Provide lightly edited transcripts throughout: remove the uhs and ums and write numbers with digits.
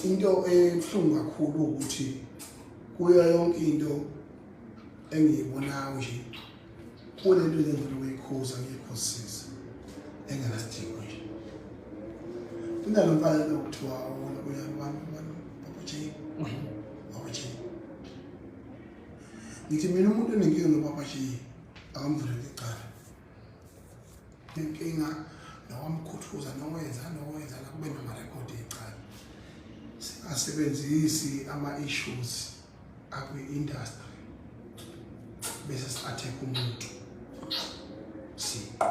into ebuhlungu kakhulu ukuthi kuyo yonke into engiyibonayo nje kule nto lengelo kuyikhuza ngiyikhosisa engenasidingo nje. Indaba mfana lokuthiwa wona kuyabantu Papa J. Ngithi mina umuntu onenkinga noPapa J akamvulele icala. Inkinga nawamkhuthuza nowenza la kube namarekhodi ecala. Singasebenzisi ama-issues akwi-industry bese si-attack umuntu siqo.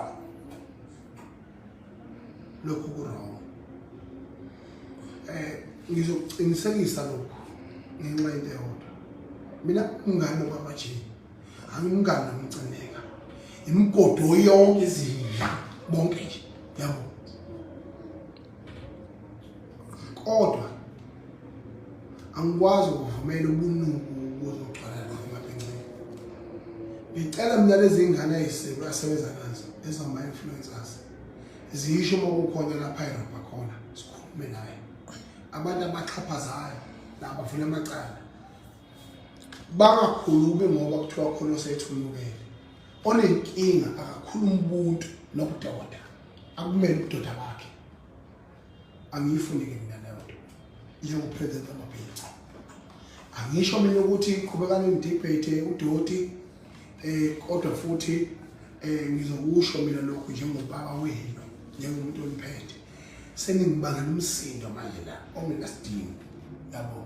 Lokhu ku-wrong. Ngizokuqinisekisa lokhu ngenxa yento eyodwa. Mina umngane noPapa J angimngane nomcineka. Imgodo yonke izindlu bonke nje yabo. Kodwa angikwazi ukuvumela ubunuku buzoxhala emabhengeni. Ngicela mina lezi ingane asebenza nazo ezama-influencers zisho uma kukhona lapha eRopa khona sikhulume naye. Abantu abaxhaphazayo nabavula amacala bangakhulumi ngoba kuthiwa khona osethulukele. Onenkinga akakhuluma ubuntu nobudoda akumele ubudoda bakhe. Angiyifuni ke mina leyo nto njengopresident wamabhinca. Angisho mina ukuthi qhubekani nidebate udoti kodwa futhi ngizokusho mina lokho njengobaba wenu njengomuntu oliphethe. Seningibangela umsindo manje la ongenasidingo yabo.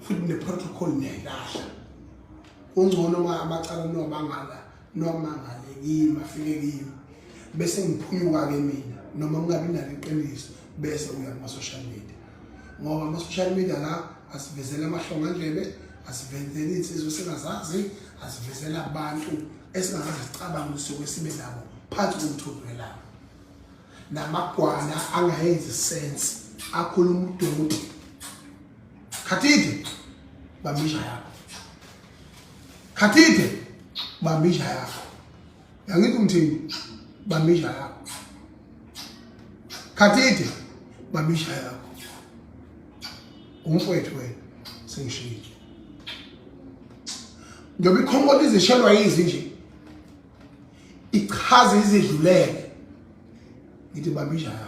Futhi ne-protocol niyayilahla. Ungcono uma amacala nomangale kimi afike kimi bese ngiphunyuka-ke mina noma ngingabi nalo iqiniso bese uya kuma-social media. Ngoba ama-social media la asivezela amahlongandlebe, asivezela insizwe esingazazi, asivezela abantu esingazicabanga ukuthi sibe nabo phansi komthunzi welanga. Namagwana angayenzi sense akhuluma udoti. Khathide bamisha yakho. Khathide bamisha yakho. Yangithi umthini bamisha yakho. Khathide bamisha yakho. Umfowethu wena sengishilo. Njobe ikhonkola izishelwa yizi nje. Ichaza izidlulele. Ngithi bamisha yakho.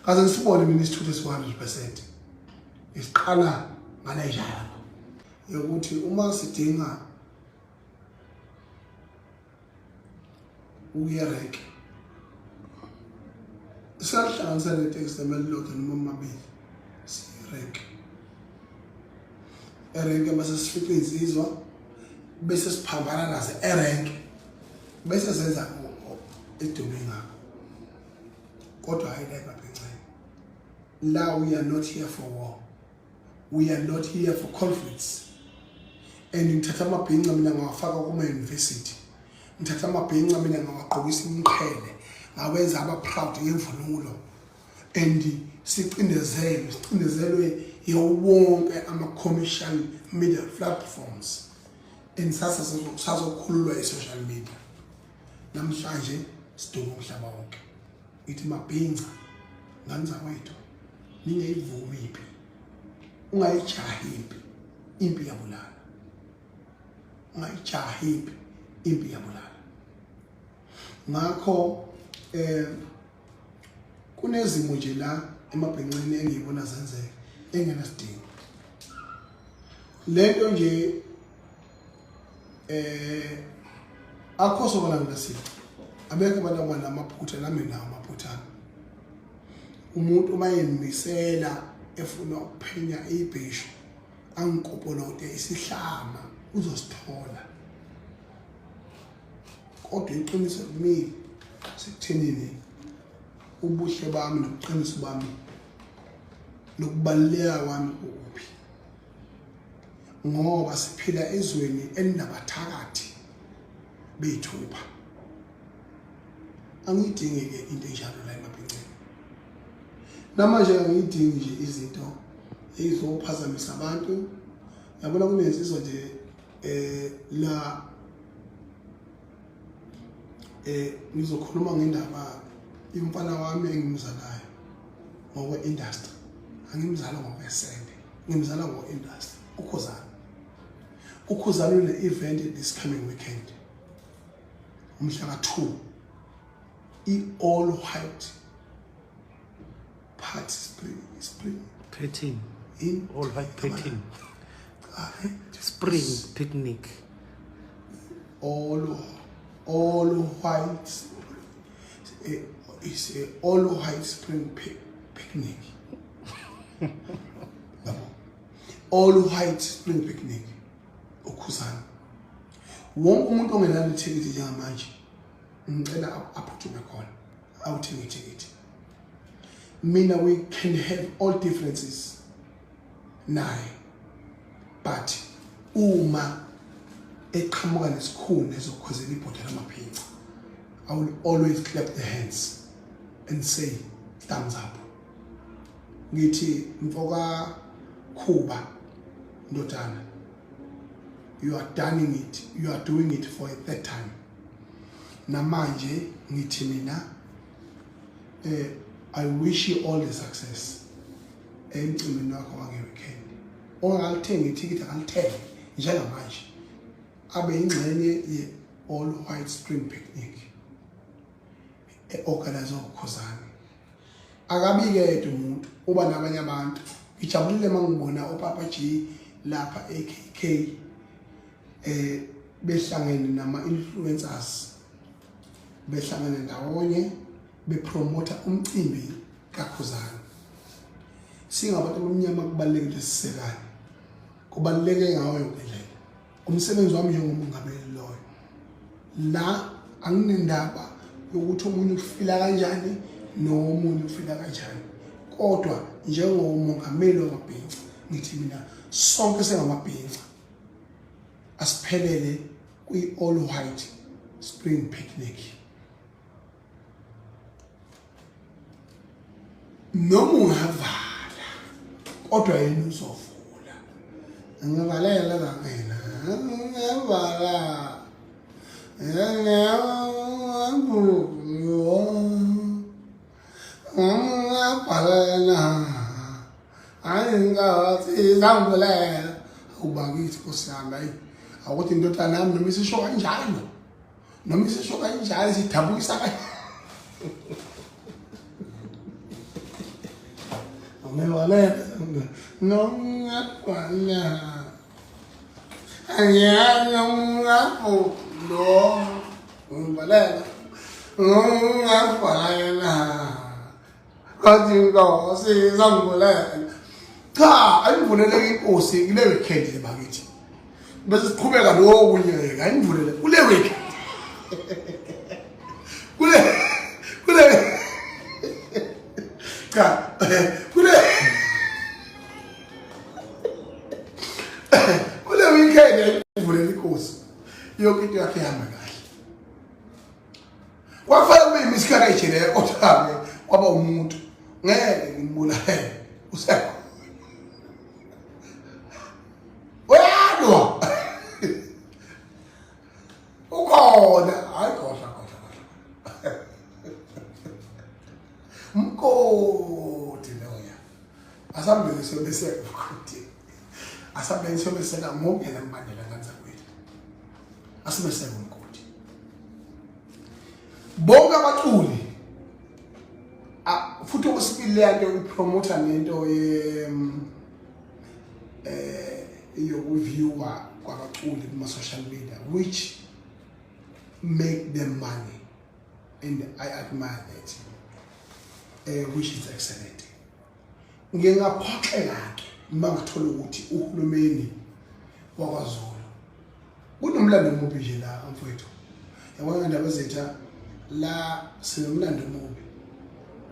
Kaze sibone mina isithutho esi-100%. Isiqala ngaleja yakho. Yokuthi uma sidinga uyereke. Sihlanganisa le-text emelilodwa noma amabili. Siyereke. Erenke bese sifika insizwa bese siphambana nazo erenke. Bese senza edumini ngakho. Kodwa hayi la ebabhencane. La we are not here for war. We are not here for conflicts. And ngithatha amabhinqa mina ngawafaka kuma-university. Ngithatha amabhinqa mina ngawagqokisa imqhele. Ngawenza aba-proud ngemvunulo. And sicindezelwe yonke ama-commercial media platforms. And sazokhululwa i-social media. Namhlanje siduma umhlaba wonke. Ithi mabhinqa nganza wethu ningayivumi impi. Ungayijahi impi yabulala. Ungayijahi impi yabulala. Ngakho kunezimo nje la emabhenqeni engiyibona zenzeka engenasidingo. Lento nje akho sobona ngasithi abekho abantu abanamaphutha nami nawo amaphutha. Umuntu uma yemisela efuna ukuphenya ibhishu angikopolote isihlama uzosithola. Kodwa iqiniso kimi sikuthenini ubuhle bami nobuqiniso bami nokubaluleka kwami kuphi. Ngoba siphila ezweni elinabathakathi bethupha. Angiyidingi-ke into enjalo la emabhenqeni. Namanje angiyidingi nje izinto ezizophazamisa abantu. Yabona kunensizwa nje la Ngizokhuluma ngendaba imfana wami engimzalayo ngokwe-industry. Angimzala ngokwesende, ngimzala ngokwe-industry. Ukhuzane une-event this coming weekend. Umhla ka-2. I-all white party spring. Painting. In all white painting. Spring picnic. All white. It's a all white spring picnic. All white spring picnic. Ukhuzane. Wonke umuntu ongenalo ithikithi njengamanje ngicela aphuthume khona awuthenga ithikithi. Mina we can have all differences naye, but uma eqhamuka nesikhuni ezokhozela ibhodlela amaphinca, I will always clap the hands and say thumbs up. Ngithi mfoka Khuba ndodana, you are doing it for a third time. Namanje ngithi mina I wish you all the success emcimbini wakho wange-weekend. Ongalithenga ithikithi akalithenge njengamanje abe ingxenye ye-all white spring picnic e-organize ukhuzane. Akabi yedwa umuntu, uba nabanye abantu. Ngijabulile mangibona uPapag lapha eKK behlangene nama-influencers, behlangene ndawonye bepromota umcimbi kaKhuzane. Singabantu abamnyama kubalulekile sisekane, kubaluleke ngawo yonke indlela. Umsebenzi wami njengomongameli loyo la anginendaba yokuthi umuntu ufila kanjani nomunye ufila kanjani, kodwa njengomongameli wamabhinca ngithi mina sonke sengamabhinca asiphelele kwi-all white spring picnic. Noma ungavala kodwa yena uzovula. Angavalela la mina, angavala. Angavala. Angathi zangulela. Ubakithi kusiyama hayi. Awuthi indodana nami noma isisho kanjalo. Noma isisho kanjalo sithabukisa kanjalo. Angavala. Nongavala. Angavala. Angavala. Angavala. Kodwa sizangulela. Cha, ayivulele inkosi kule weekend le bakithi. Bese siqhubeka nokunye, ayivulele kule weekend. Kule cha, kule weekend ayivulele inkosi. Yonke into yakhe ihamba kahle. Kwafanele kube imiscarriage le kodwa kwaba umuntu. Ngeke ngimbulale. Usekho. Wena ukhona, hayi kodwa. Mkoti loya. Asambele sobeseka mkoti. Asambele sobeseka ngokela mbandela kanza kwethu. Asimeseka umkoti. Bonke abaculi futhi okwesibili lento ipromota nento yokuviewwa kwabaculi kuma-social media, which make them money, and I admire that, which is excellent. Ngingaphoxeka-ke uma ngithola ukuthi uhulumeni wakwaZulu kunomlando omubi nje la mfowethu. Yabona ngendaba ezetha la sinomlando omubi.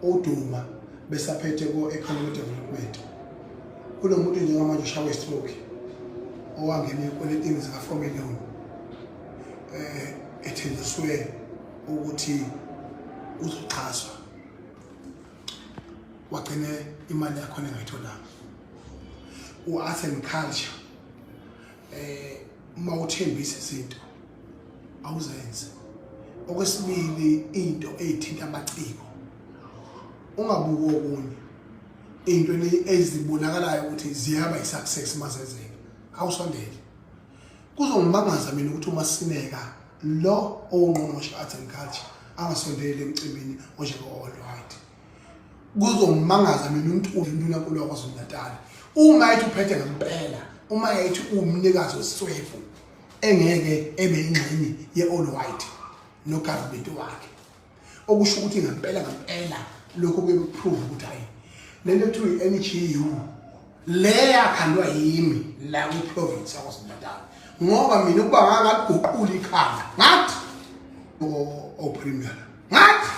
Oduma besaphethe ko-economic development. Kunomuntu njengamanje ushawe stroke owangena ekweletini zika-4 million ethenjiswe ukuthi uzoxhaswa, wagcine imali yakhona engayitholanga. U-art and culture uma uthembisa izinto awuzenze. Okwesibili into ezithinta amaciko. Ungabuki okunye. Into ezibonakalayo ukuthi ziyaba isuccess mazenzeka. Awusondele. Kuzongibangaza mina ukuthi uma sineka lo ongqongqoshe arts and culture angasondele emcimbini onjenge all right. Kuzongibangaza mina uNtulunkulu waKwaZulu-Natal. Uma ethi uphethe ngempela, uma ethi umnikazi wesiswefu engeke ebe ingxenye ye-all white no government wakhe. Okusho ukuthi ngempela lokho kuyiprove ukuthi hayi lento ethu NGU le yakhandwa yimi la ku-province yaKwaZulu-Natal. Ngoba mina ukuba ngakaguqula ikhanda ngathi premier ngathi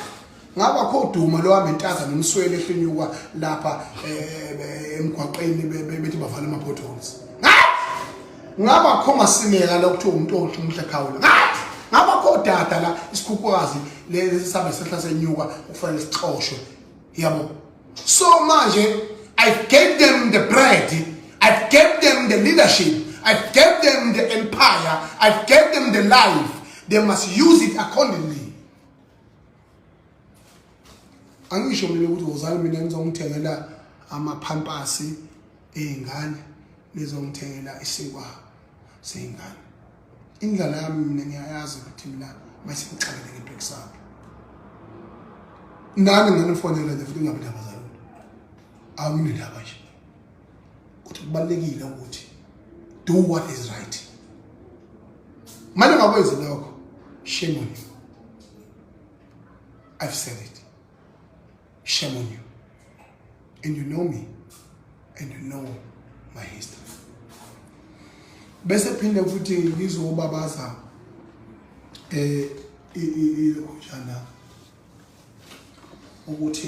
ngaba khoduma lo wamentaza nomswele ehlinyuka lapha emgwaqeni bethi bavala ama-potholes. Ngaba khoma simeka lokuthi umuntu omhle khawula ngaba khodada la isikhukwazi lesabe sehla senyuka kufanele sixoshwe yabo. So manje I gave them the bread, I gave them the leadership, I gave them the empire, I gave them the life. They must use it accordingly. Angisho mina ukuthi uzali mina ngizongithengela amaphampasi ezingane, ngizongithengela isinkwa sezingane. Indlela yami mina ngiyayazi ukuthi mina mase ngixakele into ekusapha. Nami nganifonela nje futhi ngabudaba zalo. Awunendaba nje. Ukuthi kubalekile ukuthi do what is right. Manje ngakwenza lokho, shame on you. I've said it. Shame on you. And you know me. And you know my history. Bese phinde futhi ngizobabaza ikhujana ukuthi